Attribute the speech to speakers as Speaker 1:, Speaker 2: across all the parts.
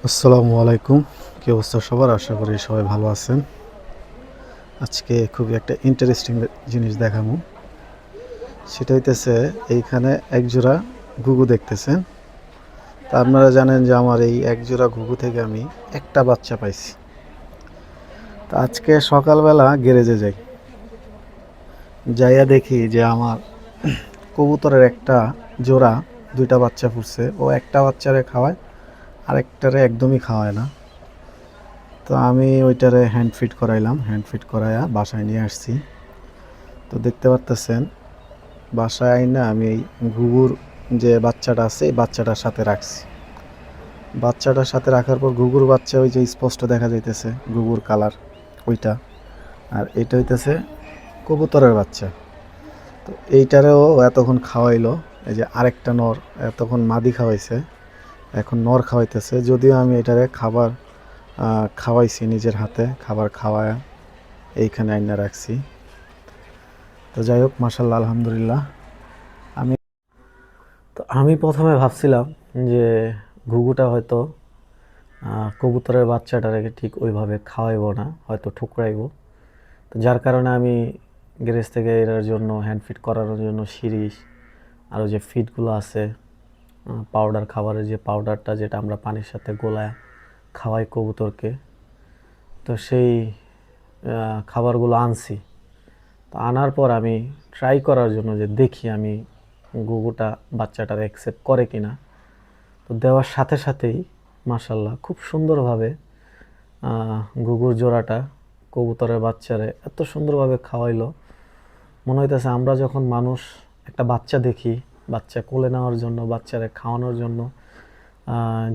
Speaker 1: আসসালামু আলাইকুম। কি অবস্থা সবার? আশা করি সবাই ভালো আছেন। আজকে খুবই একটা ইন্টারেস্টিং জিনিস দেখাবো। সেটা হইতেছে এইখানে এক জোড়া ঘুঘু দেখতেছেন। তা আপনারা জানেন যে আমার এই এক জোড়া ঘুঘু থেকে আমি একটা বাচ্চা পাইছি। তা আজকে সকালবেলা গ্যারেজে যাই, যাইয়া দেখি যে আমার কবুতরের একটা জোড়া দুইটা বাচ্চা ফুটছে। ও একটা বাচ্চারে খাওয়ায়, আরেকটারে একদমই খাওয়ায় না। তো আমি ওইটারে হ্যান্ড ফিড করাইলাম, হ্যান্ড ফিড করাইয়া বাসায় নিয়ে আসছি। তো দেখতে পারতেছেন বাসায় আইনা আমি এই ঘুঘুর যে বাচ্চাটা আছে এই বাচ্চাটার সাথে রাখছি। বাচ্চাটার সাথে রাখার পর ঘুঘুর বাচ্চা ওই যে স্পষ্ট দেখা যাইতেছে ঘুঘুর কালার ওইটা, আর এটা হইতেছে কবুতরের বাচ্চা। তো এইটারেও এতক্ষণ খাওয়াইলো, এই যে আরেকটা নর এতক্ষণ মাদি খাওয়াইছে, এখন নর খাওয়াইতেছে। যদিও আমি এটারে খাবার খাওয়াইছি, নিজের হাতে খাবার খাওয়ায় এইখানে আইনা রাখছি। তো যাই হোক, মাশাল্লাহ, আলহামদুলিল্লাহ। আমি প্রথমে ভাবছিলাম যে ঘুঘুটা হয়তো কবুতরের বাচ্চাটাকে ঠিক ওইভাবে খাওয়াইবো না, হয়তো ঠুকরাইবো। তো যার কারণে আমি গ্যারেজ থেকে এর জন্য হ্যান্ড ফিড করানোর জন্য সিরিজ আরও যে ফিডগুলো আছে, পাউডার, খাবারের যে পাউডারটা যেটা আমরা পানির সাথে গোলায় খাওয়াই কবুতরকে, তো সেই খাবারগুলো আনছি। তো আনার পর আমি ট্রাই করার জন্য যে দেখি আমি ঘুঘুটা বাচ্চাটার অ্যাকসেপ্ট করে কিনা। তো দেওয়ার সাথে সাথেই মাশাল্লাহ খুব সুন্দরভাবে ঘুঘুর জোড়াটা কবুতরের বাচ্চারে এত সুন্দরভাবে খাওয়াইলো, মনে হইতেছে আমরা যখন মানুষ একটা বাচ্চা দেখি, বাচ্চা কোলে নেওয়ার জন্য, বাচ্চারে খাওয়ানোর জন্য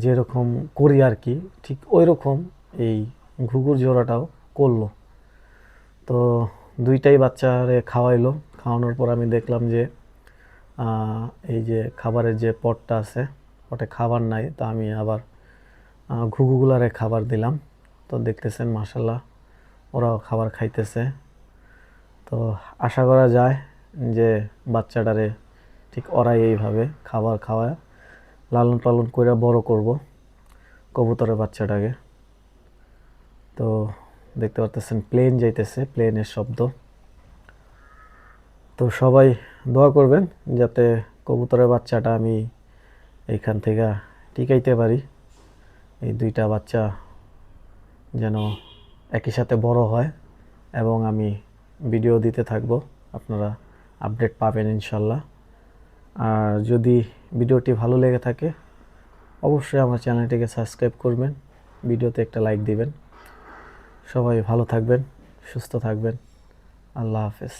Speaker 1: যেরকম করি আর কি, ঠিক ওই রকম এই ঘুঘুর জোড়াটাও করলো। তো দুইটাই বাচ্চারে খাওয়াইলো। খাওয়ানোর পর আমি দেখলাম যে এই যে খাবারের যে পটটা আছে, পটে খাবার নাই। তো আমি আবার ঘুঘুগুলারে খাবার দিলাম। তো দেখতেছেন মাশাল্লাহ ওরাও খাবার খাইতেছে। তো আশা করা যায় যে বাচ্চাটারে ঠিক ওরাই এইভাবে খাবার খাওয়ায় লালন পালন করে বড় করব কবুতরের বাচ্চাটাকে। তো দেখতে পারতেছেন প্লেন যাইতেছে, প্লেনের শব্দ। তো সবাই দোয়া করবেন যাতে কবুতরের বাচ্চাটা আমি এইখান থেকে টিকাইতে পারি। এই দুইটা বাচ্চা যেন একই সাথে বড় হয় এবং আমি ভিডিও দিতে থাকব, আপনারা আপডেট পাবেন ইনশাল্লাহ। আর যদি ভিডিওটি ভালো লেগে থাকে অবশ্যই আমার চ্যানেলটিকে সাবস্ক্রাইব করবেন, ভিডিওতে একটা লাইক দিবেন। সবাই ভালো থাকবেন, সুস্থ থাকবেন। আল্লাহ হাফেজ।